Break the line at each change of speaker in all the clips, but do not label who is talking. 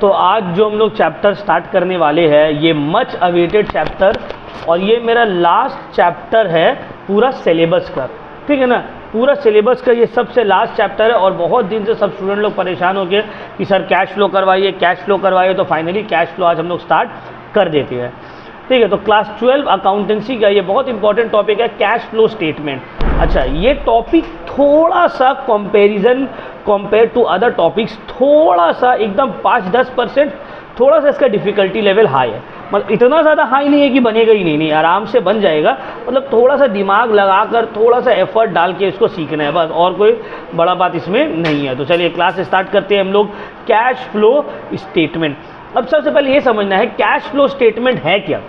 तो आज जो हम लोग चैप्टर स्टार्ट करने वाले हैं ये मच अवेटेड चैप्टर, और ये मेरा लास्ट चैप्टर है पूरा सिलेबस का, ठीक है ना। पूरा सिलेबस का ये सबसे लास्ट चैप्टर है, और बहुत दिन से सब स्टूडेंट लोग परेशान हो गए कि सर कैश फ्लो करवाइए, कैश फ्लो करवाइए। तो फाइनली कैश फ्लो आज हम लोग स्टार्ट कर देते हैं, ठीक है। तो क्लास 12 अकाउंटेंसी का ये बहुत इंपॉर्टेंट टॉपिक है, कैश फ्लो स्टेटमेंट। अच्छा, ये टॉपिक थोड़ा सा कंपेयर टू अदर टॉपिक्स थोड़ा सा एकदम 5-10% थोड़ा सा इसका डिफ़िकल्टी लेवल हाई है। मतलब इतना ज़्यादा हाई नहीं है कि बनेगा ही नहीं, आराम से बन जाएगा। मतलब थोड़ा सा दिमाग लगाकर थोड़ा सा एफर्ट डाल के इसको सीखना है बस, और कोई बड़ा बात इसमें नहीं है। तो चलिए क्लास स्टार्ट करते हैं हम लोग। Cash flow statement. अब सबसे पहले ये समझना है कैश फ्लो स्टेटमेंट है क्या।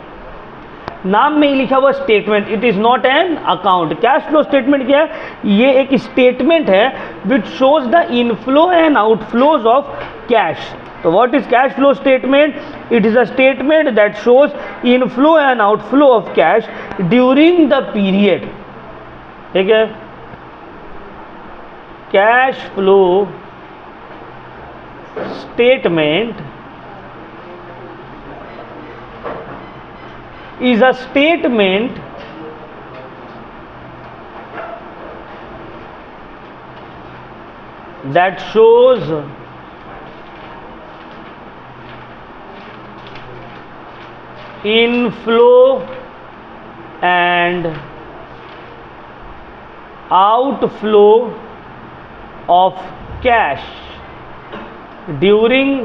नाम में ही लिखा हुआ statement, it is not an account. Cash flow statement क्या है? ये एक स्टेटमेंट है which shows the inflow and outflows of cash. तो what is cash flow statement? It is a statement that shows inflow and outflow of cash during the period, ठीक है। Cash flow statement is a statement that shows inflow and outflow of cash during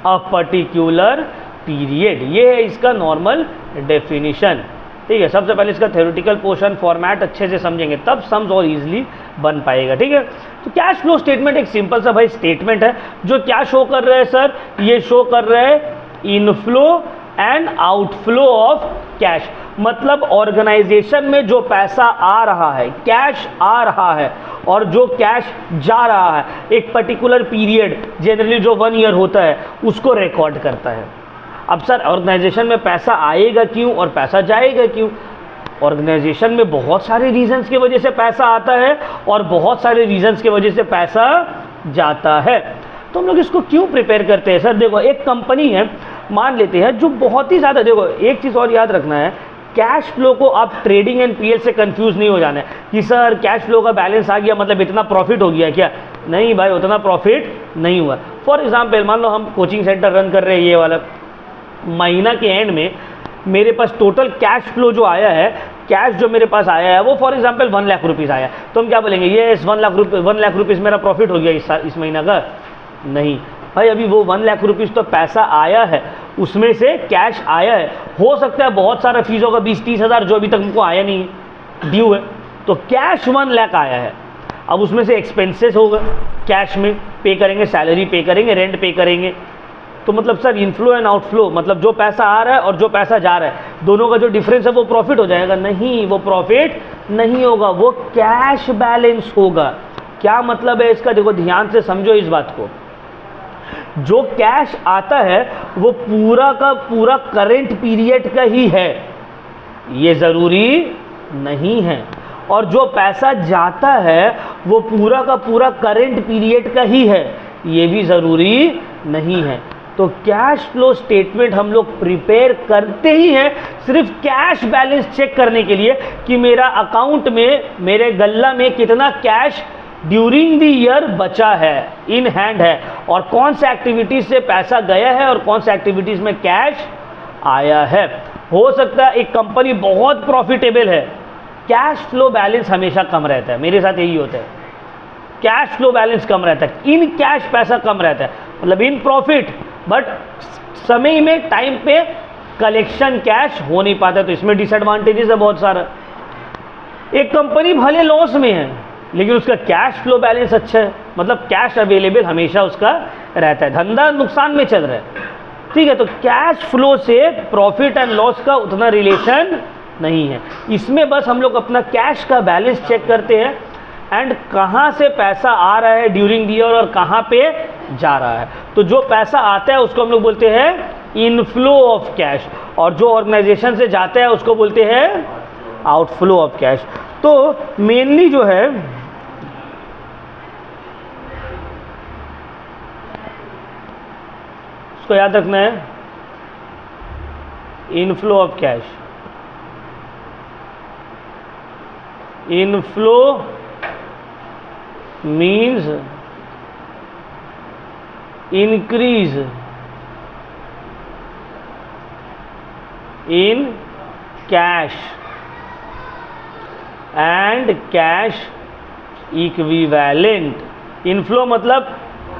a particular period. ये है इसका normal definition, ठीक है। सबसे पहले इसका थ्योरेटिकल पोर्शन फॉर्मेट अच्छे से समझेंगे तब सम्स और इजीली बन पाएगा, ठीक है। तो कैश फ्लो स्टेटमेंट एक सिंपल सा भाई स्टेटमेंट है जो क्या शो कर रहा है सर? ये शो कर रहा है inflow and outflow of cash. मतलब ऑर्गेनाइजेशन में जो पैसा आ रहा है, कैश आ रहा है, और जो कैश जा रहा है, एक पर्टिकुलर पीरियड जनरली जो 1 ईयर होता है उसको रिकॉर्ड करता है। अब सर ऑर्गेनाइजेशन में पैसा आएगा क्यों और पैसा जाएगा क्यों? ऑर्गेनाइजेशन में बहुत सारे रीजंस की वजह से पैसा आता है और बहुत सारे रीजंस की वजह से पैसा जाता है। तो हम लोग इसको क्यों प्रिपेयर करते हैं सर? देखो, एक कंपनी है, मान लेते हैं, जो बहुत ही ज़्यादा, देखो एक चीज़ और याद रखना है, कैश फ्लो को आप ट्रेडिंग एंड पीएल से कंफ्यूज नहीं हो जाना है कि सर कैश फ्लो का बैलेंस आ गया मतलब इतना प्रॉफिट हो गया क्या? नहीं भाई, उतना प्रॉफिट नहीं हुआ। फॉर एग्जाम्पल मान लो हम कोचिंग सेंटर रन कर रहे हैं, ये वाला महीना के एंड में मेरे पास टोटल कैश फ्लो जो आया है, कैश जो मेरे पास आया है वो फॉर एग्जांपल 1 लाख रुपीज़ आया, तो हम क्या बोलेंगे? ये 1 लाख रुपीज़ मेरा प्रॉफिट हो गया इस महीना का? नहीं भाई, अभी वो 1 लाख रुपीज़ तो पैसा आया है, उसमें से कैश आया है। हो सकता है बहुत सारा फीसों का 20-30 हज़ार जो अभी तक हमको आया नहीं है, ड्यू है, तो कैश 1 लाख आया है। अब उसमें से एक्सपेंसेस होगा, कैश में पे करेंगे, सैलरी पे करेंगे, रेंट पे करेंगे। तो मतलब सर इनफ्लो एंड आउटफ्लो, मतलब जो पैसा आ रहा है और जो पैसा जा रहा है दोनों का जो डिफरेंस है वो प्रॉफिट हो जाएगा? नहीं, वो प्रॉफिट नहीं होगा, वो कैश बैलेंस होगा। क्या मतलब है इसका? देखो ध्यान से समझो इस बात को। जो कैश आता है वो पूरा का पूरा करंट पीरियड का ही है, ये ज़रूरी नहीं है। और जो पैसा जाता है वो पूरा का पूरा करंट पीरियड का ही है, ये भी ज़रूरी नहीं है। तो कैश फ्लो स्टेटमेंट हम लोग प्रिपेयर करते ही हैं सिर्फ कैश बैलेंस चेक करने के लिए कि मेरा अकाउंट में, मेरे गल्ला में कितना कैश ड्यूरिंग द ईयर बचा है, इन हैंड है, और कौन से एक्टिविटीज से पैसा गया है और कौन से एक्टिविटीज में कैश आया है। हो सकता है एक कंपनी बहुत प्रॉफिटेबल है, कैश फ्लो बैलेंस हमेशा कम रहता है, मेरे साथ यही होता है, कैश फ्लो बैलेंस कम रहता है, इन कैश पैसा कम रहता है, मतलब इन प्रॉफिट, बट समय में टाइम पे कलेक्शन कैश हो नहीं पाता। तो इसमें डिसएडवांटेजेस है बहुत सारा। एक कंपनी भले लॉस में है लेकिन उसका कैश फ्लो बैलेंस अच्छा है, मतलब कैश अवेलेबल हमेशा उसका रहता है, धंधा नुकसान में चल रहा है, ठीक है। तो कैश फ्लो से प्रॉफिट एंड लॉस का उतना रिलेशन नहीं है। इसमें बस हम लोग अपना कैश का बैलेंस चेक करते हैं एंड कहाँ से पैसा आ रहा है ड्यूरिंग द ईयर और कहाँ पे जा रहा है। तो जो पैसा आता है उसको हम लोग बोलते हैं इनफ्लो ऑफ कैश, और जो ऑर्गेनाइजेशन से जाता है उसको बोलते हैं आउटफ्लो ऑफ कैश। तो मेनली जो है इसको याद रखना है, inflow of cash. Inflow means increase in cash and cash equivalent. Inflow मतलब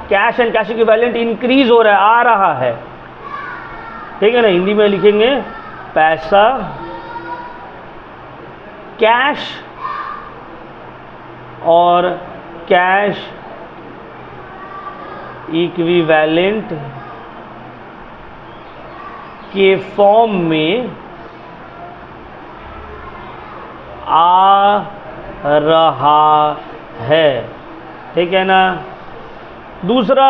cash and cash equivalent increase हो रहा है, आ रहा है, ठीक है ना। हिंदी में लिखेंगे पैसा कैश और कैश इक्विवेलेंट के फॉर्म में आ रहा है, ठीक है ना। दूसरा,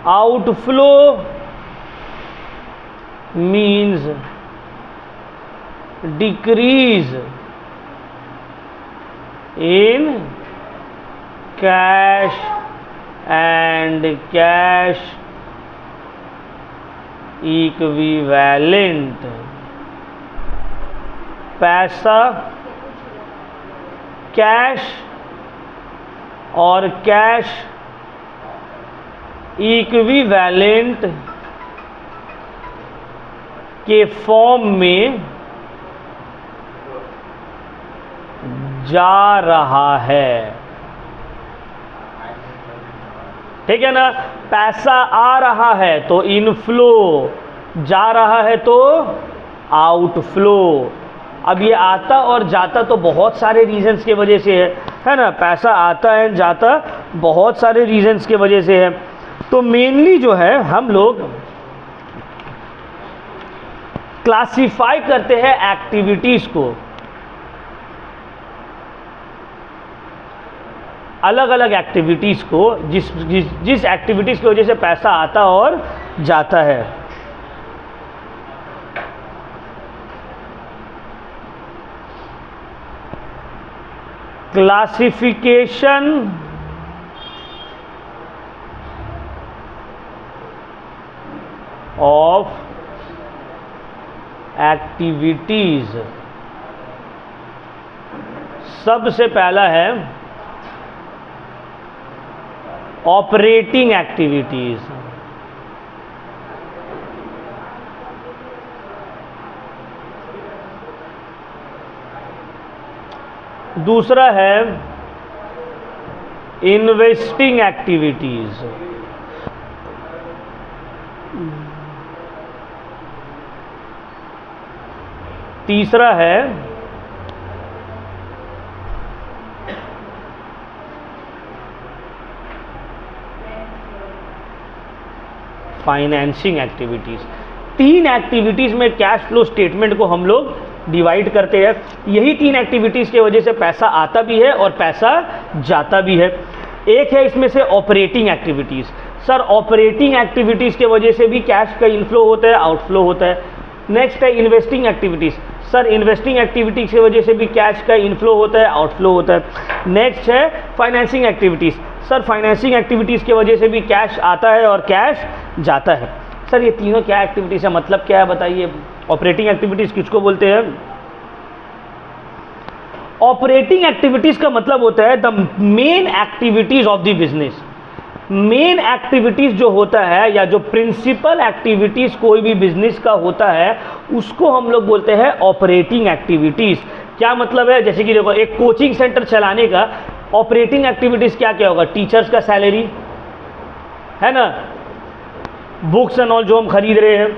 outflow means decrease in cash and cash equivalent. पैसा कैश और कैश इक्विवेलेंट के फॉर्म में जा रहा है, ठीक है ना। पैसा आ रहा है तो इनफ्लो, जा रहा है तो आउटफ्लो। अब ये आता और जाता तो बहुत सारे रीजंस के वजह से है ना। पैसा आता है जाता बहुत सारे रीजंस के वजह से है। तो मेनली जो है हम लोग क्लासिफाई करते हैं एक्टिविटीज़ को, अलग अलग एक्टिविटीज़ को, जिस एक्टिविटीज़ की वजह से पैसा आता और जाता है। Classification of activities. सबसे पहला है ऑपरेटिंग एक्टिविटीज। दूसरा है इन्वेस्टिंग एक्टिविटीज। तीसरा है फाइनेंसिंग एक्टिविटीज। तीन एक्टिविटीज में कैश फ्लो स्टेटमेंट को हम लोग डिवाइड करते हैं। यही तीन एक्टिविटीज की वजह से पैसा आता भी है और पैसा जाता भी है। एक है इसमें से operating activities. Sir operating activities के वजह से भी कैश का इनफ्लो होता है, आउटफ्लो होता है। नेक्स्ट है investing activities. Sir investing activities की वजह से भी कैश का इनफ्लो होता है, आउटफ्लो होता है। नेक्स्ट है financing activities. Sir financing activities की वजह से भी कैश आता है और कैश जाता है। सर ये तीनों क्या एक्टिविटीज है, मतलब क्या है बताइए। ऑपरेटिंग एक्टिविटीज किसको बोलते हैं? ऑपरेटिंग एक्टिविटीज का मतलब होता है the main activities of the business. Main activities जो होता है या जो प्रिंसिपल एक्टिविटीज कोई भी बिजनेस का होता है उसको हम लोग बोलते हैं ऑपरेटिंग एक्टिविटीज। क्या मतलब है? जैसे कि देखो एक कोचिंग सेंटर चलाने का ऑपरेटिंग एक्टिविटीज क्या क्या होगा? टीचर्स का सैलरी है ना, बुक्स एंड ऑल जो हम खरीद रहे हैं,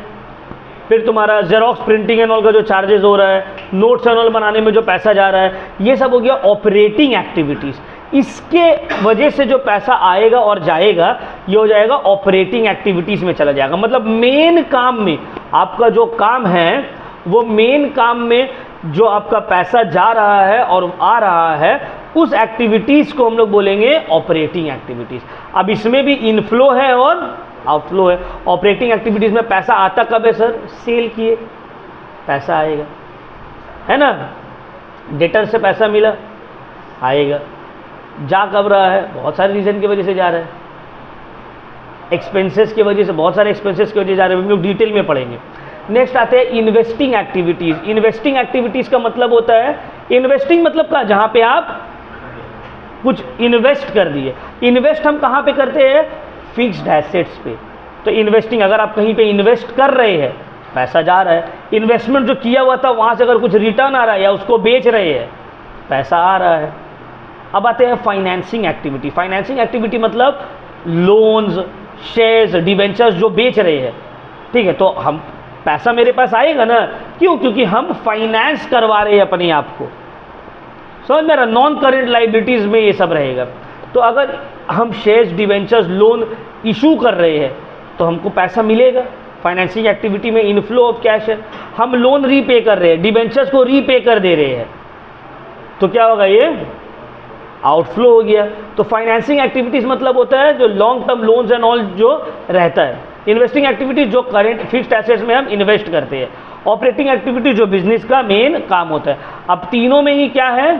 फिर तुम्हारा जेरोक्स प्रिंटिंग एंड ऑल का जो चार्जेस हो रहा है, नोट्स एंड ऑल बनाने में जो पैसा जा रहा है, ये सब हो गया ऑपरेटिंग एक्टिविटीज। इसके वजह से जो पैसा आएगा और जाएगा ये हो जाएगा ऑपरेटिंग एक्टिविटीज में चला जाएगा। मतलब मेन काम में आपका जो काम है वो मेन काम में जो आपका पैसा जा रहा है और आ रहा है उस एक्टिविटीज को हम लोग बोलेंगे ऑपरेटिंग एक्टिविटीज। अब इसमें भी इनफ्लो है और आउटफ्लो है। ऑपरेटिंग एक्टिविटीज में पैसा आता कब है सर? सेल किए पैसा आएगा, है ना। डेटर से पैसा मिला आएगा। जा कब रहा है? बहुत सारे रीजन की वजह से जा रहा है, एक्सपेंसेस की वजह से, बहुत सारे एक्सपेंसेस की वजह से जा रहे हैं, हम लोग डिटेल में पढ़ेंगे। नेक्स्ट आते हैं इन्वेस्टिंग एक्टिविटीज़। इन्वेस्टिंग एक्टिविटीज़ का मतलब होता है, इन्वेस्टिंग मतलब का जहाँ पे आप कुछ इन्वेस्ट कर दिए। इन्वेस्ट हम कहाँ पे करते हैं? फिक्स्ड एसेट्स पे। तो इन्वेस्टिंग, अगर आप कहीं पे इन्वेस्ट कर रहे हैं, पैसा जा रहा है। इन्वेस्टमेंट जो किया हुआ था वहाँ से अगर कुछ रिटर्न आ रहा है या उसको बेच रहे हैं, पैसा आ रहा है। अब आते हैं फाइनेंसिंग एक्टिविटी। फाइनेंसिंग एक्टिविटी मतलब लोन्स, शेयर्स, डिवेंचर्स जो बेच रहे हैं, ठीक है। तो हम पैसा मेरे पास आएगा ना, क्यों? क्योंकि हम फाइनेंस करवा रहे हैं अपने आप को, समझ में रहा? नॉन करेंट लाइबिलिटीज़ में ये सब रहेगा। तो अगर हम शेयर्स, डिवेंचर्स, लोन इशू कर रहे हैं तो हमको पैसा मिलेगा। फाइनेंसिंग एक्टिविटी में इनफ्लो ऑफ कैश है। हम लोन रीपे कर रहे हैं, डिवेंचर्स को रीपे कर दे रहे हैं, तो क्या होगा? ये आउटफ्लो हो गया। तो फाइनेंसिंग एक्टिविटीज़ मतलब होता है जो long term loans and all जो रहता है। इन्वेस्टिंग एक्टिविटीज जो करेंट फिक्स्ड एसेट्स में हम इन्वेस्ट करते हैं। ऑपरेटिंग एक्टिविटी जो बिजनेस का मेन काम होता है। अब तीनों में ही क्या है?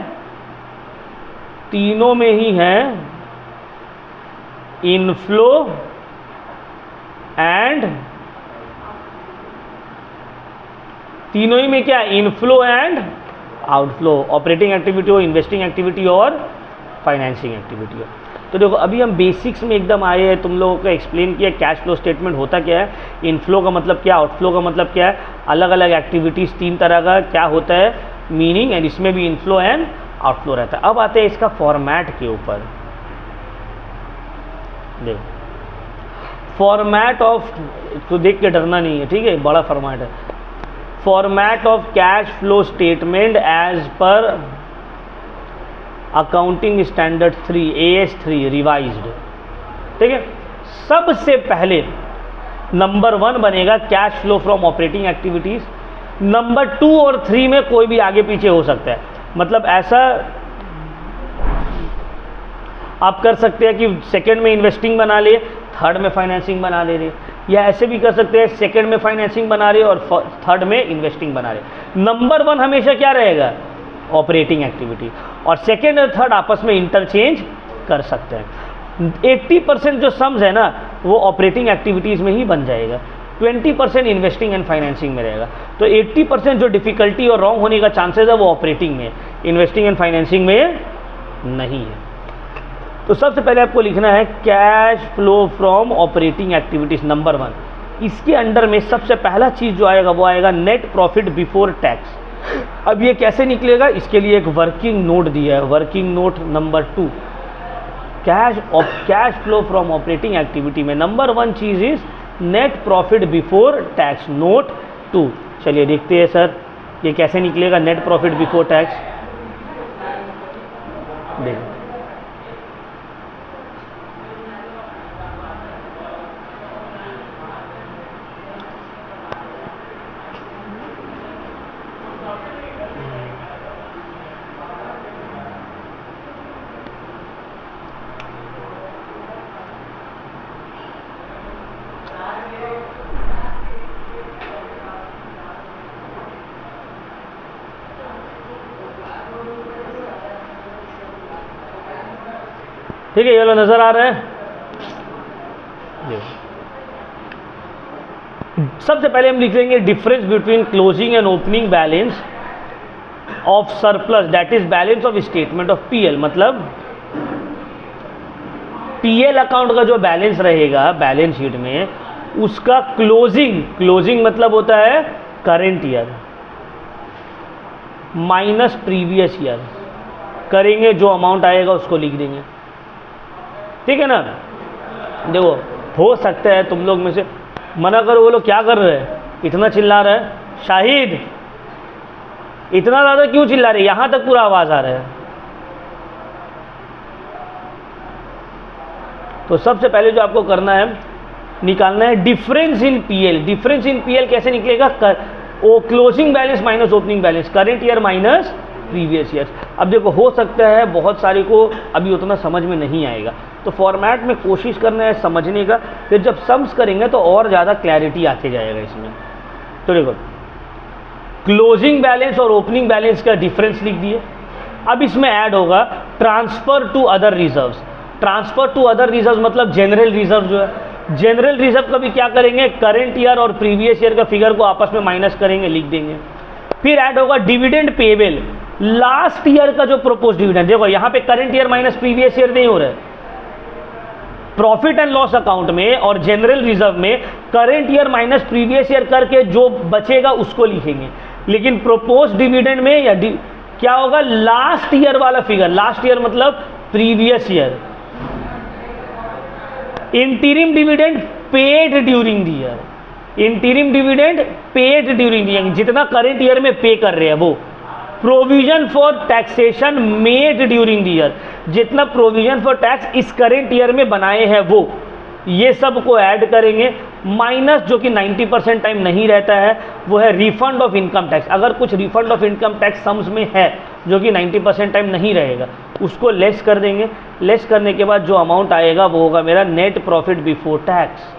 तीनों में ही है इनफ्लो एंड, तीनों ही में क्या? Inflow and outflow. Operating activity हो, इन्वेस्टिंग एक्टिविटी और फाइनेंसिंग एक्टिविटी हो। तो देखो अभी हम बेसिक्स में एकदम आए हैं, तुम लोगों को एक्सप्लेन किया कैश फ्लो स्टेटमेंट होता क्या है, इनफ्लो का मतलब क्या, आउटफ्लो का मतलब क्या है, अलग अलग एक्टिविटीज़ तीन तरह का क्या होता है मीनिंग, एंड इसमें भी इनफ्लो एंड आउटफ्लो रहता है। अब आते हैं इसका फॉर्मेट के ऊपर। देखो फॉर्मेट ऑफ, तो देख के डरना नहीं है, ठीक है, बड़ा फॉर्मेट है। Format of cash flow statement as per accounting standard 3 AS3 revised, ठीक है। सबसे पहले नंबर 1 बनेगा cash flow from operating activities. Number 2 और 3 में कोई भी आगे पीछे हो सकता है। मतलब ऐसा आप कर सकते हैं कि सेकंड में इन्वेस्टिंग बना लिए, थर्ड में फाइनेंसिंग बना ले रहे, या ऐसे भी कर सकते हैं सेकंड में फाइनेंसिंग बना रहे और थर्ड में इन्वेस्टिंग बना रहे। नंबर 1 हमेशा क्या रहेगा? ऑपरेटिंग एक्टिविटी, और सेकेंड और थर्ड आपस में इंटरचेंज कर सकते हैं। 80% जो सम्स है ना वो ऑपरेटिंग एक्टिविटीज़ में ही बन जाएगा, 20% इन्वेस्टिंग एंड फाइनेंसिंग में रहेगा। तो 80% जो डिफ़िकल्टी और रॉन्ग होने का चांसेस है वो ऑपरेटिंग में, इन्वेस्टिंग एंड फाइनेंसिंग में नहीं है। तो सबसे पहले आपको लिखना है cash flow from operating activities number 1। इसके अंडर में सबसे पहला चीज़ जो आएगा वो आएगा नेट प्रॉफिट बिफोर टैक्स। अब ये कैसे निकलेगा, इसके लिए एक वर्किंग नोट दिया है, working note number 2। Cash flow from operating activity में नंबर 1 चीज is net profit before tax, note 2। चलिए देखते हैं सर ये कैसे निकलेगा नेट प्रॉफिट बिफोर टैक्स। देखिए ठीक है, ये वाला नजर आ रहा है। सबसे पहले हम लिखेंगे difference between closing and opening balance of surplus, that is balance of statement of PL. मतलब पीएल अकाउंट का जो बैलेंस रहेगा बैलेंस शीट में, उसका क्लोजिंग मतलब होता है current year minus previous year करेंगे, जो अमाउंट आएगा उसको लिख देंगे, ठीक है ना। देखो हो सकता है तुम लोग में से मना करो, वो लोग क्या कर रहे हैं, इतना चिल्ला रहा है, शाहिद इतना ज़्यादा क्यों चिल्ला रहे, यहाँ तक पूरा आवाज़ आ रहा है। तो सबसे पहले जो आपको करना है निकालना है difference in PL. Difference in PL कैसे निकलेगा, वो closing balance minus opening balance, current year minus previous year. अब देखो हो सकता है बहुत सारे को अभी उतना समझ में नहीं आएगा, तो फॉर्मेट में कोशिश करना है समझने का, फिर जब सम्स करेंगे तो और ज़्यादा क्लैरिटी आते जाएगा इसमें। तो देखो क्लोजिंग बैलेंस और ओपनिंग बैलेंस का डिफरेंस लिख दिए। अब इसमें ऐड होगा transfer to other reserves. Transfer to other reserves मतलब जनरल रिजर्व जो है, जनरल रिजर्व का भी क्या करेंगे, करंट ईयर और प्रीवियस ईयर का फिगर को आपस में माइनस करेंगे, लिख देंगे। फिर ऐड होगा डिविडेंड पेबल, लास्ट ईयर का जो प्रोपोज डिविडेंड। देखो यहाँ पे current year minus previous year नहीं हो रहा है, प्रॉफिट एंड लॉस अकाउंट में और जनरल रिजर्व में current year minus previous year करके जो बचेगा उसको लिखेंगे। लेकिन प्रोपोज डिविडेंड में या क्या होगा, लास्ट ईयर वाला फिगर, लास्ट ईयर मतलब previous year. Interim dividend paid during the year, interim dividend paid during the year, जितना करंट ईयर में पे कर रहे हैं वो। Provision for taxation made during the year, जितना प्रोविजन फॉर टैक्स इस करंट ईयर में बनाए हैं वो, ये सब को ऐड करेंगे। माइनस जो कि 90% टाइम नहीं रहता है वो है रिफंड ऑफ इनकम टैक्स। अगर कुछ refund of income tax sums में है जो कि 90% टाइम नहीं रहेगा, उसको लेस कर देंगे। लेस करने के बाद जो अमाउंट आएगा वो होगा मेरा नेट प्रॉफिट बिफोर टैक्स।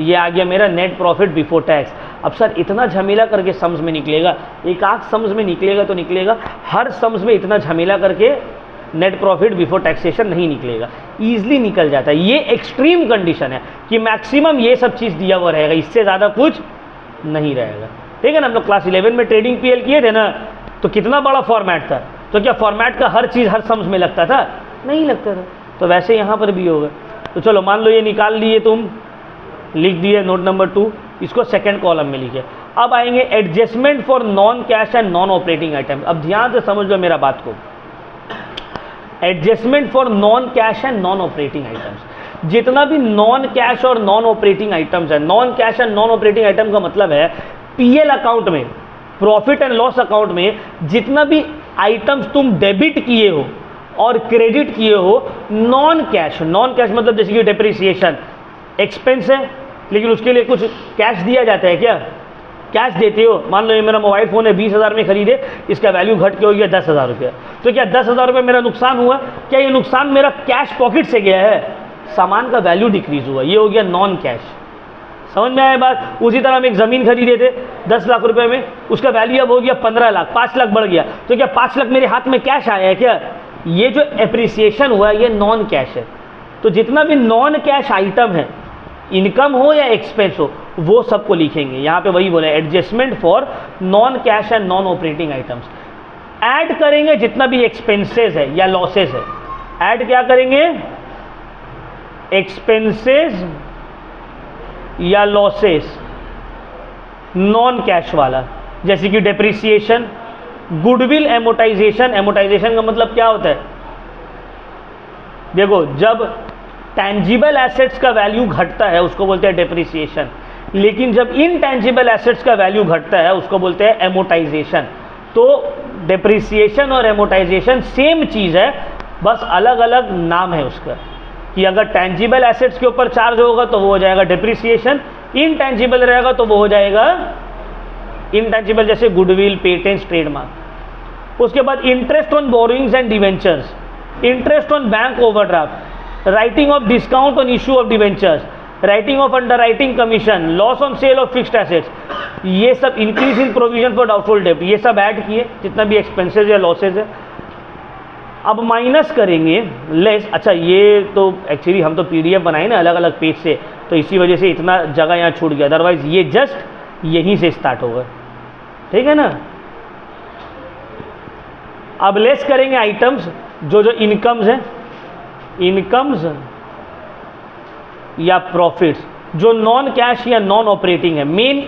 ये आ गया मेरा नेट प्रॉफिट बिफोर टैक्स। अब सर इतना झमेला करके सम्स में निकलेगा, एक आध सम्स में निकलेगा तो निकलेगा, हर सम्स में इतना झमेला करके नेट प्रॉफिट बिफोर टैक्सेशन नहीं निकलेगा, ईजिली निकल जाता है। ये एक्सट्रीम कंडीशन है कि मैक्सिमम ये सब चीज़ दिया हुआ रहेगा, इससे ज़्यादा कुछ नहीं रहेगा। ठीक है ना, हम लोग क्लास 11 में ट्रेडिंग पीएल किए थे ना, तो कितना बड़ा फॉर्मेट था, तो क्या फॉर्मेट का हर चीज़ हर सम्स में लगता था? नहीं लगता था। तो वैसे यहाँ पर भी होगा। तो चलो मान लो ये निकाल लिए तुम, लिख दिए नोट नंबर 2, इसको सेकंड कॉलम में लिखे। अब आएंगे adjustment for non cash and non operating item. अब ध्यान से समझ लो मेरा बात को, adjustment for non cash and non operating items, जितना भी नॉन कैश और नॉन ऑपरेटिंग आइटम्स है, non cash and non operating item का मतलब है पीएल अकाउंट में, प्रॉफिट एंड लॉस अकाउंट में जितना भी आइटम्स तुम डेबिट किए हो और क्रेडिट किए हो, नॉन कैश। नॉन कैश मतलब जैसे कि डेप्रिसिएशन एक्सपेंस है, लेकिन उसके लिए कुछ कैश दिया जाता है क्या? कैश देते हो। मान लो ये मेरा मोबाइल फ़ोन है 20,000 में खरीदे, इसका वैल्यू घट के हो गया 10,000 रुपया, तो क्या 10,000 रुपये मेरा नुकसान हुआ? क्या ये नुकसान मेरा कैश पॉकेट से गया है? सामान का वैल्यू डिक्रीज हुआ, ये हो गया नॉन कैश। समझ में आया बात? उसी तरह हम एक ज़मीन खरीदे थे 10 लाख रुपए में, उसका वैल्यू अब हो गया 15 लाख, 5 लाख बढ़ गया, तो क्या 5 लाख मेरे हाथ में कैश आया है क्या? ये जो एप्रिसिएशन हुआ ये नॉन कैश है। तो जितना भी नॉन कैश आइटम है, इनकम हो या एक्सपेंस हो, वो सबको लिखेंगे। यहाँ पे वही बोले adjustment for non cash and non operating items. Add करेंगे जितना भी एक्सपेंसेस है या लॉसेस है, ऐड क्या करेंगे? एक्सपेंसेस या लॉसेस नॉन कैश वाला, जैसे कि डेप्रिसिएशन, गुडविल एमोटाइजेशन। एमोटाइजेशन का मतलब क्या होता है? देखो, जब टैंजिबल एसेट्स का वैल्यू घटता है उसको बोलते हैं डेप्रिसिएशन, लेकिन जब इनटैंजिबल एसेट्स का वैल्यू घटता है उसको बोलते हैं एमोटाइजेशन। तो डेप्रिसिएशन और एमोटाइजेशन सेम चीज़ है, बस अलग अलग नाम है उसका। कि अगर टैंजिबल एसेट्स के ऊपर चार्ज होगा तो वो हो जाएगा डेप्रिसिएशन, इनटैंजिबल रहेगा तो वो हो जाएगा इनटैंजिबल, जैसे गुडविल, पेटेंट्स, ट्रेडमार्क। उसके बाद interest on borrowings and debentures, interest on bank overdraft, writing of discount on issue of debentures, writing of underwriting commission, loss on sale of fixed assets, ये सब increase in provision for doubtful डेब्ट, ये सब add किए जितना भी expenses या losses है। अब माइनस करेंगे लेस। अच्छा, ये तो एक्चुअली हम तो पीडीएफ बनाए ना अलग अलग पेज से, तो इसी वजह से इतना जगह यहाँ छूट गया, अदरवाइज ये जस्ट यहीं से स्टार्ट होगा। ठीक है ना। अब लेस करेंगे आइटम्स जो जो इनकम्स हैं, इनकम्स या प्रॉफिट्स जो नॉन कैश या नॉन ऑपरेटिंग है। मेन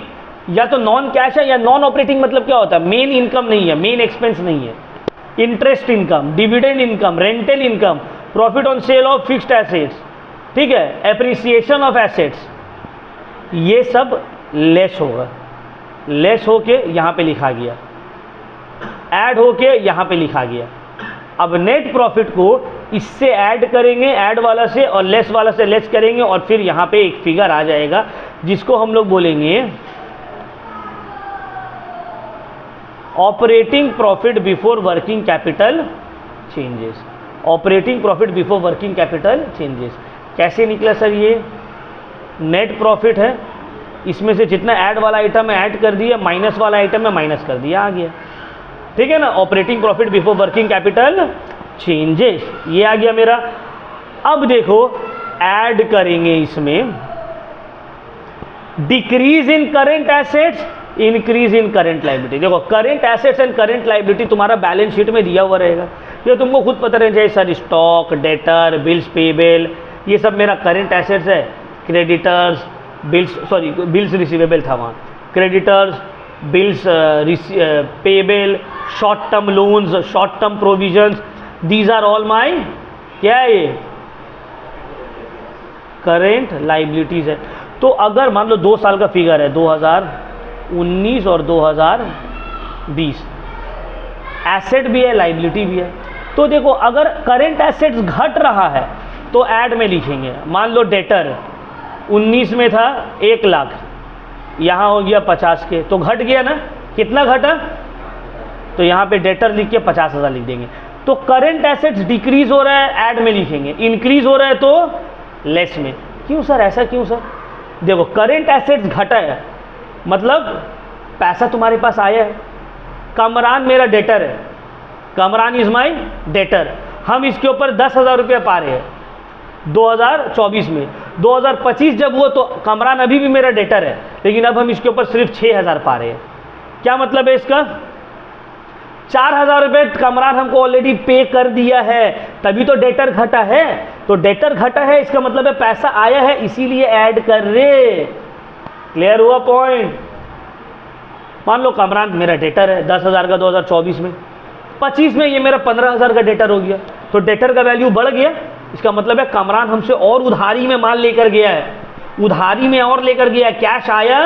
या तो नॉन कैश है या नॉन ऑपरेटिंग, मतलब क्या होता है? मेन इनकम नहीं है, मेन एक्सपेंस नहीं है। Interest income, dividend income, rental income, profit on sale of fixed assets, ठीक है, एप्रिसिएशन ऑफ एसेट्स, ये सब लेस होगा। लेस होके यहाँ पे लिखा गया, ऐड होके यहाँ पे लिखा गया। अब नेट प्रॉफिट को इससे ऐड करेंगे, ऐड वाला से, और लेस वाला से लेस करेंगे, और फिर यहाँ पे एक फिगर आ जाएगा जिसको हम लोग बोलेंगे operating profit before working capital changes. Operating profit before working capital changes कैसे निकला सर? ये नेट प्रॉफिट है, इसमें से जितना ऐड वाला आइटम है ऐड कर दिया, माइनस वाला आइटम है माइनस कर दिया, आ गया। ठीक है ना। Operating profit before working capital changes, ये आ गया मेरा। अब देखो ऐड करेंगे इसमें decrease in current assets, increase in current liability. देखो current assets and current liability तुम्हारा बैलेंस शीट में दिया हुआ रहेगा, ये तुमको खुद पता रहना चाहिए। Sir stock, debtor, bills payable, ये सब मेरा करेंट एसेट्स है। Creditors, bills, sorry bills receivable था वहाँ, creditors, bills payable, short term loans, short term provisions, these are all my क्या है ये करेंट लाइबिलिटीज है। तो अगर मान लो 2 साल का फिगर है 2019 और 2020, एसेट भी है लाइबिलिटी भी है। तो देखो अगर करेंट एसेट्स घट रहा है तो ऐड में लिखेंगे, मान लो डेटर 19 में था 1 लाख, यहाँ हो गया 50 के, तो घट गया ना, कितना घटा, तो यहाँ पे डेटर लिख के 50,000 लिख देंगे। तो करेंट एसेट्स डिक्रीज हो रहा है ऐड में लिखेंगे, इंक्रीज हो रहा है तो लेस में। क्यों सर, ऐसा क्यों सर? देखो करेंट एसेट्स घटा है मतलब पैसा तुम्हारे पास आया है। कमरान मेरा डेटर है, कमरान इज माई डेटर, हम इसके ऊपर 10,000 रुपये पा रहे हैं 2024 में। 2025 जब हुआ तो कमरान अभी भी मेरा डेटर है, लेकिन अब हम इसके ऊपर सिर्फ 6,000 पा रहे हैं। क्या मतलब है इसका? 4,000 रुपये कमरान हमको ऑलरेडी पे कर दिया है, तभी तो डेटर घटा है। तो डेटर घटा है इसका मतलब है पैसा आया है, इसीलिए ऐड कर रहे। क्लियर हुआ पॉइंट? मान लो कमरान मेरा डेटर है 10,000 का 2024 में, 25 में ये मेरा 15,000 का डेटर हो गया, तो डेटर का वैल्यू बढ़ गया। इसका मतलब है कमरान हमसे और उधारी में माल लेकर गया है, उधारी में और लेकर गया है, कैश आया।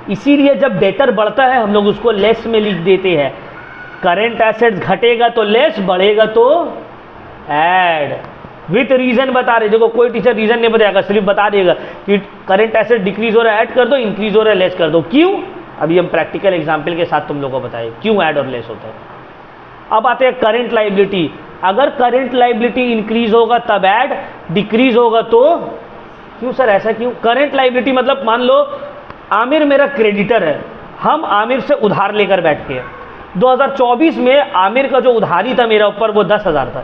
इसीलिए जब डेटर बढ़ता है हम लोग उसको लेस में लिख देते हैं। करेंट एसेट्स घटेगा तो लेस, बढ़ेगा तो ऐड। विथ रीजन बता रहे, देखो कोई टीचर रीजन नहीं बताएगा, सिर्फ बता देगा कि करेंट एसेट डिक्रीज हो रहा है ऐड कर दो, इंक्रीज हो रहा है लेस कर दो। क्यों? अभी हम प्रैक्टिकल एग्जाम्पल के साथ तुम लोगों को बताएं क्यों ऐड और लेस होता है। अब आते हैं करेंट लाइबिलिटी। अगर करेंट लाइबिलिटी इंक्रीज होगा तब ऐड, डिक्रीज होगा तो क्यों सर, ऐसा क्यों? करेंट लाइबिलिटी मतलब मान लो आमिर मेरा क्रेडिटर है, हम आमिर से उधार लेकर बैठ के 2024 में आमिर का जो उधारी था मेरा ऊपर वो 10,000 था,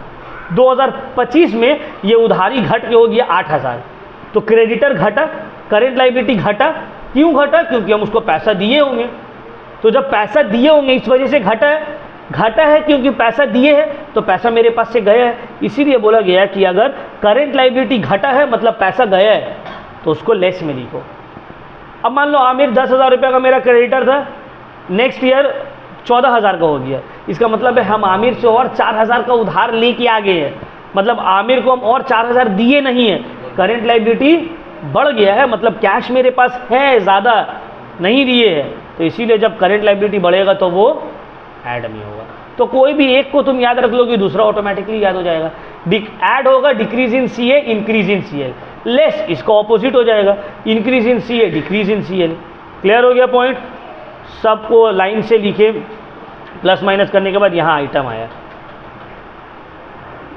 2025 में ये उधारी घट के हो गया 8,000, तो क्रेडिटर घटा, करेंट लाइबिलिटी घटा। क्यों घटा? क्योंकि हम उसको पैसा दिए होंगे। तो जब पैसा दिए होंगे इस वजह से घटा है। घटा है क्योंकि पैसा दिए हैं तो पैसा मेरे पास से गया है, इसीलिए बोला गया कि अगर करेंट लाइबिलिटी घटा है मतलब पैसा गया है तो उसको लेस में लिखो। अब मान लो आमिर 10,000 रुपये का मेरा क्रेडिटर था, नेक्स्ट ईयर 14,000 का हो गया, इसका मतलब है हम आमिर से और 4,000 का उधार लेके आ गए हैं, मतलब आमिर को हम और 4,000 दिए नहीं है, करेंट लाइबिलिटी बढ़ गया है, मतलब कैश मेरे पास है, ज़्यादा नहीं दिए है। तो इसीलिए जब करेंट लाइबिलिटी बढ़ेगा तो वो ऐड में होगा। तो कोई भी एक को तुम याद रख लो कि दूसरा ऑटोमेटिकली याद हो जाएगा। ऐड होगा decrease in C A, increase in C L. Less इसका ऑपोजिट हो जाएगा, increase in C A, decrease in C L. Clear हो गया पॉइंट? सबको लाइन से लिखे, प्लस माइनस करने के बाद यहाँ आइटम आया,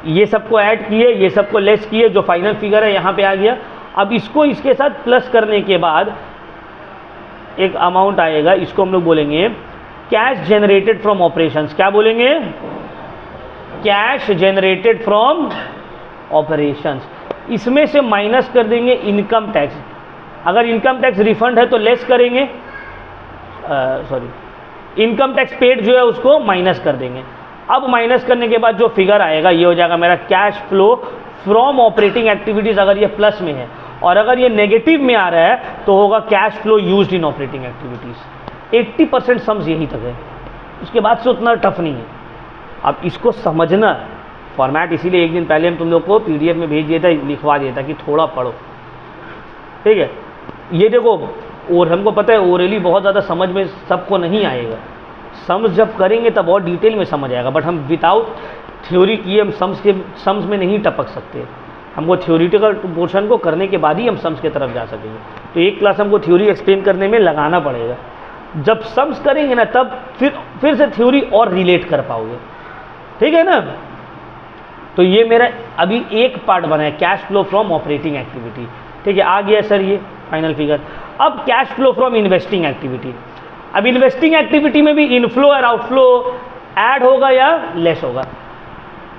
ये सबको ऐड किए, ये सबको लेस किए, जो फाइनल फिगर है यहाँ पे आ गया। अब इसको इसके साथ प्लस करने के बाद एक अमाउंट आएगा, इसको हम लोग बोलेंगे कैश जनरेटेड फ्रॉम ऑपरेशंस। क्या बोलेंगे? Cash generated from operations. इसमें से माइनस कर देंगे इनकम टैक्स। अगर इनकम टैक्स रिफंड है तो लेस करेंगे, इनकम टैक्स पेड जो है उसको माइनस कर देंगे। अब माइनस करने के बाद जो फिगर आएगा ये हो जाएगा मेरा cash flow from operating activities, अगर ये प्लस में है, और अगर ये नेगेटिव में आ रहा है तो होगा cash flow used in operating activities. 80% sums यहीं तक है, उसके बाद से उतना टफ नहीं है। अब इसको समझना, फॉर्मेट इसीलिए एक दिन पहले हम तुम लोग को PDF में भेज दिया था, लिखवा दिया था कि थोड़ा पढ़ो, ठीक है। ये देखो, और हमको पता है ओरली बहुत ज़्यादा समझ में सबको नहीं आएगा, सम्स जब करेंगे तब और डिटेल में समझ आएगा, बट हम विदाउट थ्योरी किए हम सम्स में नहीं टपक सकते। हमको थ्योरिटिकल पोर्शन को करने के बाद ही हम सम्स की तरफ जा सकेंगे। तो एक क्लास हमको थ्योरी एक्सप्लेन करने में लगाना पड़ेगा, जब सम्स करेंगे ना तब फिर से थ्योरी और रिलेट कर पाओगे, ठीक है ना। तो ये मेरा अभी एक पार्ट बना है, cash flow from operating activity, ठीक है। आ गया सर ये फाइनल फिगर। अब cash flow from investing activity. अब इन्वेस्टिंग एक्टिविटी में भी इनफ्लो और आउटफ्लो ऐड होगा या लेस होगा?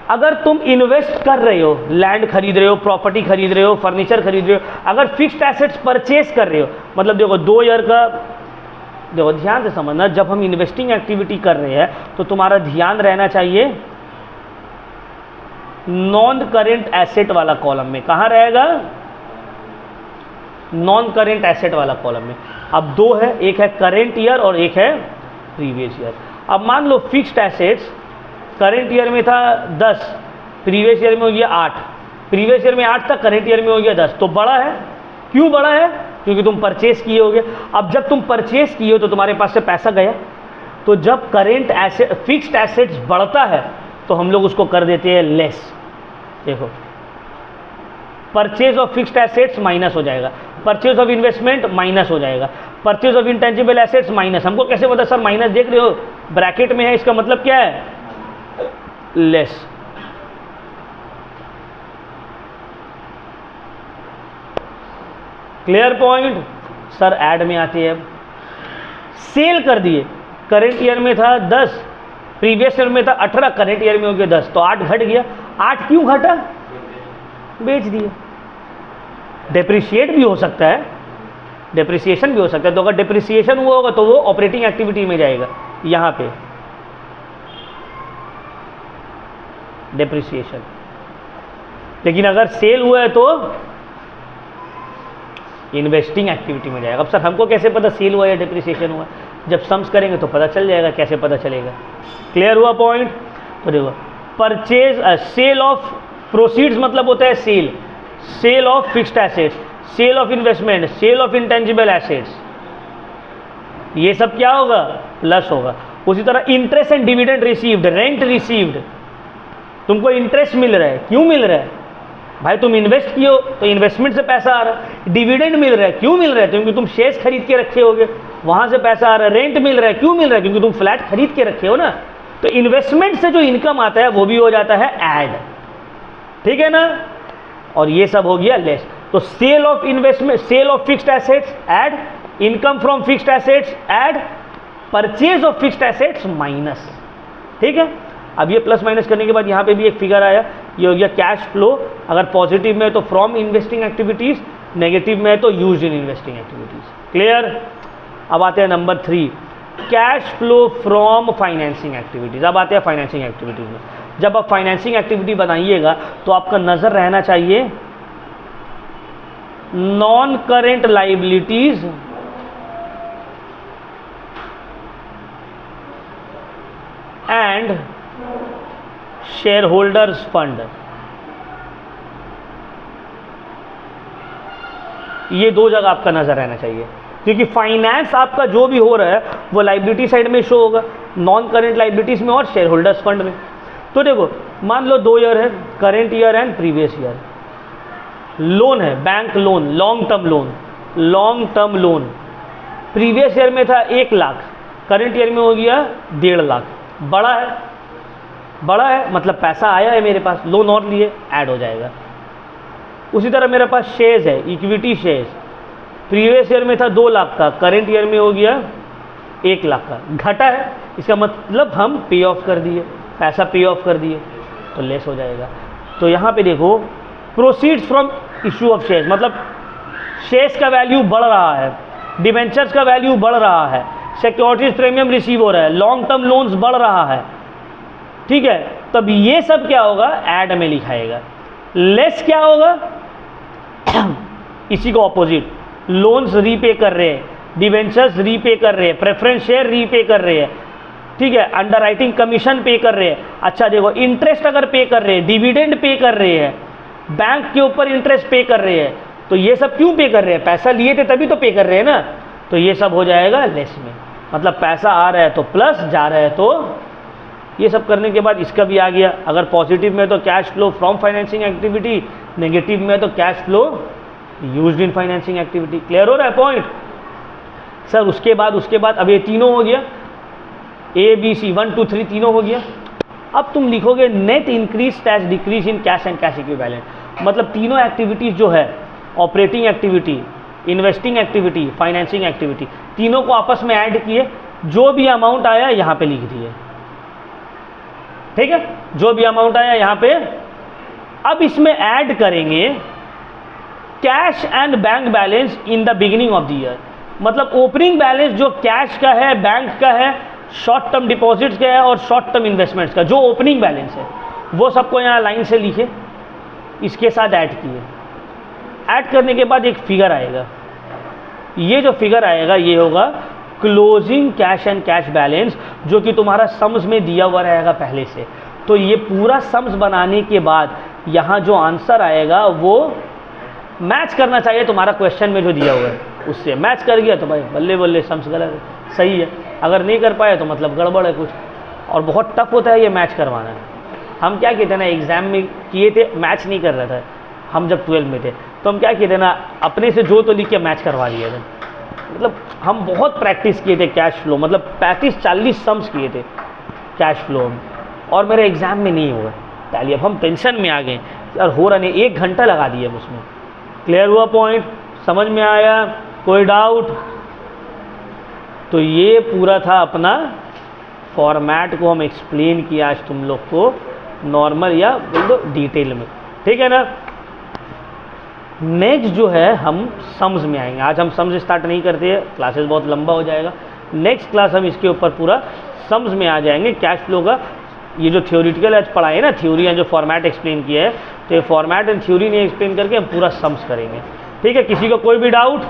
अगर तुम इन्वेस्ट कर रहे हो, लैंड खरीद रहे हो, प्रॉपर्टी खरीद रहे हो, फर्नीचर खरीद रहे हो, अगर फिक्स्ड एसेट्स परचेज कर रहे हो, मतलब देखो 2 ईयर का, देखो ध्यान से समझना, जब हम इन्वेस्टिंग एक्टिविटी कर रहे हैं तो तुम्हारा ध्यान रहना चाहिए नॉन करेंट एसेट वाला कॉलम में। कहाँ रहेगा? नॉन करेंट एसेट वाला कॉलम में। अब 2 है, एक है करेंट ईयर और एक है प्रीवियस ईयर। अब मान लो फिक्स्ड एसेट्स करेंट ईयर में था 10, प्रीवियस ईयर में हो गया 8, प्रीवियस ईयर में 8 था, करेंट ईयर में हो गया 10, तो बड़ा है। क्यों बड़ा है? क्योंकि तुम परचेस किए होगे। अब जब तुम परचेस किए हो तो तुम्हारे पास से पैसा गया, तो जब करेंट एसेट फिक्स्ड एसेट्स बढ़ता है तो हम लोग उसको कर देते हैं लेस। देखो, purchase of fixed assets minus हो जाएगा, परचेज ऑफ इन्वेस्टमेंट माइनस हो जाएगा, purchase of intangible assets minus. हमको कैसे पता सर माइनस? देख रहे हो ब्रैकेट में है, इसका मतलब क्या है? Less. Clear point? Sir add में आती है। सेल कर दिए, करेंट ईयर में था 10, प्रीवियस ईयर में था 18, करेंट ईयर में हो गया 10, तो 8 घट गया। 8 क्यों घटा? बेच दिए। डेप्रिशिएट भी हो सकता है, डेप्रिसिएशन भी हो सकता है। तो अगर डेप्रिसिएशन हुआ होगा तो वो ऑपरेटिंग एक्टिविटी में जाएगा, यहां पे डेप्रिसिएशन। लेकिन अगर सेल हुआ है तो इन्वेस्टिंग एक्टिविटी में जाएगा। अब सर हमको कैसे पता सेल हुआ या डेप्रिसिएशन हुआ? जब सम्स करेंगे तो पता चल जाएगा। कैसे पता चलेगा? क्लियर हुआ पॉइंट? तो देखो, परचेज सेल ऑफ प्रोसीड्स मतलब होता है sale, sale of fixed assets, sale of investment, sale of intangible assets, ये सब क्या होगा? प्लस होगा। उसी तरह interest and dividend received, rent received, तुमको इंटरेस्ट मिल रहा है, क्यों मिल रहा है? भाई तुम इन्वेस्ट किए हो तो इन्वेस्टमेंट से पैसा आ रहा है। डिविडेंड मिल रहा है, क्यों मिल रहा है? क्योंकि तुम शेयर्स खरीद के रखे होगे, वहां से पैसा आ रहा है। रेंट मिल रहा है, क्यों मिल रहा है? क्योंकि तुम फ्लैट खरीद के रखे हो ना। तो इन्वेस्टमेंट से जो इनकम आता है वो भी हो जाता है ऐड, ठीक है ना। और ये सब हो गया लेस। तो sale of investment, sale of fixed assets add, income from fixed assets add, purchase of fixed assets minus, ठीक है। अब ये प्लस माइनस करने के बाद यहाँ पे भी एक फिगर आया, ये हो गया कैश फ्लो। अगर पॉजिटिव में है तो फ्रॉम इन्वेस्टिंग एक्टिविटीज, नेगेटिव में है तो use in investing activities. Clear? अब आते हैं number 3, cash flow from financing activities. अब आते हैं फाइनेंसिंग एक्टिविटीज में। जब आप फाइनेंसिंग एक्टिविटी बनाइएगा तो आपका नजर रहना चाहिए non current liabilities and share holders fund, ये 2 जगह आपका नजर रहना चाहिए। क्योंकि फाइनेंस आपका जो भी हो रहा है वो लाइबिलिटी साइड में शो होगा, नॉन करेंट लाइबिलिटीज में और शेयर होल्डर्स फंड में। तो देखो, मान लो 2 ईयर है, current year and previous year. Loan है, bank loan, long term loan, long term loan. Previous year में था 1 लाख, करेंट ईयर में हो गया 1.5 लाख। बड़ा है, बड़ा है मतलब पैसा आया है मेरे पास, लोन और लिए, ऐड हो जाएगा। उसी तरह मेरे पास शेयर्स है, इक्विटी शेयर्स, प्रीवियस ईयर में था 2 लाख का, करेंट ईयर में हो गया 1 लाख का। घटा है, इसका मतलब हम पे ऑफ कर दिए, पैसा पे ऑफ कर दिए, तो लेस हो जाएगा। तो यहाँ पे देखो, proceeds from issue of shares, मतलब शेयर्स का वैल्यू बढ़ रहा है, डिवेंचर्स का वैल्यू बढ़ रहा है, सिक्योरिटीज प्रीमियम रिसीव हो रहा है, लॉन्ग टर्म लोन्स बढ़ रहा है, ठीक है। तब ये सब क्या होगा? ऐड में लिखाएगा। लेस क्या होगा? इसी को ऑपोजिट, लोन्स रीपे कर रहे हैं, डिवेंचर्स रीपे कर रहे हैं, प्रेफरेंस शेयर रीपे कर रहे हैं, ठीक है, अंडरराइटिंग कमीशन पे कर रहे हैं। अच्छा देखो, इंटरेस्ट अगर पे कर रहे हैं, डिविडेंड पे कर रहे हैं, बैंक के ऊपर इंटरेस्ट पे कर रहे हैं, तो ये सब क्यों पे कर रहे हैं? पैसा लिए थे तभी तो पे कर रहे हैं ना। तो ये सब हो जाएगा लेस में, मतलब पैसा आ रहा है तो प्लस, जा रहा है तो। ये सब करने के बाद इसका भी आ गया। अगर पॉजिटिव में तो cash flow from financing activity, negative में तो cash flow used in financing activity. Clear हो रहा है पॉइंट? सर उसके बाद अब ये तीनों हो गया, ए बी सी 1 2 3 तीनों हो गया। अब तुम लिखोगे net increase dash decrease in cash and cash equivalent, मतलब तीनों एक्टिविटीज जो है, operating activity, investing activity, financing activity, तीनों को आपस में ऐड किए, जो भी अमाउंट आया यहाँ पे लिख दिए। ठीक है, जो भी अमाउंट आया यहाँ पे। अब इसमें ऐड करेंगे cash and bank balance in the beginning of the year, मतलब ओपनिंग बैलेंस जो कैश का है, बैंक का है, शॉर्ट टर्म डिपॉजिट्स का है और शॉर्ट टर्म इन्वेस्टमेंट्स का जो ओपनिंग बैलेंस है वो सबको यहाँ लाइन से लिखे, इसके साथ ऐड किए। ऐड करने के बाद एक फिगर आएगा, ये जो फिगर आएगा ये होगा closing cash and cash balance, जो कि तुम्हारा सम्स में दिया हुआ रहेगा पहले से। तो ये पूरा सम्स बनाने के बाद यहाँ जो आंसर आएगा वो मैच करना चाहिए तुम्हारा क्वेश्चन में जो दिया हुआ है उससे। मैच कर गया तो भाई बल्ले बल्ले, सम्स गलत है, सही है। अगर नहीं कर पाए तो मतलब गड़बड़ है कुछ, और बहुत टफ होता है ये मैच करवाना है। हम क्या कहते हैं ना, एग्जाम में किए थे, मैच नहीं कर रहा था हम जब 12 में थे, तो हम क्या कहते ना, अपने से जो तो लिख के मैच करवा दिया था। मतलब हम बहुत प्रैक्टिस किए थे कैश फ्लो, मतलब 35-40 सम्स किए थे कैश फ्लो में, और मेरे एग्जाम में नहीं हुआ टैली। अब हम टेंशन में आ गए यार, हो रहा नहीं, 1 घंटा लगा दिया उसमें। क्लियर हुआ पॉइंट, समझ में आया, कोई डाउट? तो ये पूरा था अपना फॉर्मेट को हम एक्सप्लेन किया आज तुम लोग को, नॉर्मल या बोल दो डिटेल में, ठीक है ना। नेक्स्ट जो है हम सम्स में आएंगे। आज हम सम्स स्टार्ट नहीं करते हैं, क्लासेस बहुत लंबा हो जाएगा। नेक्स्ट क्लास हम इसके ऊपर पूरा सम्स में आ जाएंगे। कैश फ्लो का ये जो थ्योरेटिकल आज पढ़ाए ना, थ्योरी जो फॉर्मेट एक्सप्लेन किया है, तो ये फॉर्मेट एंड थ्योरी नहीं एक्सप्लेन करके हम पूरा सम्स करेंगे, ठीक है। किसी को कोई भी डाउट?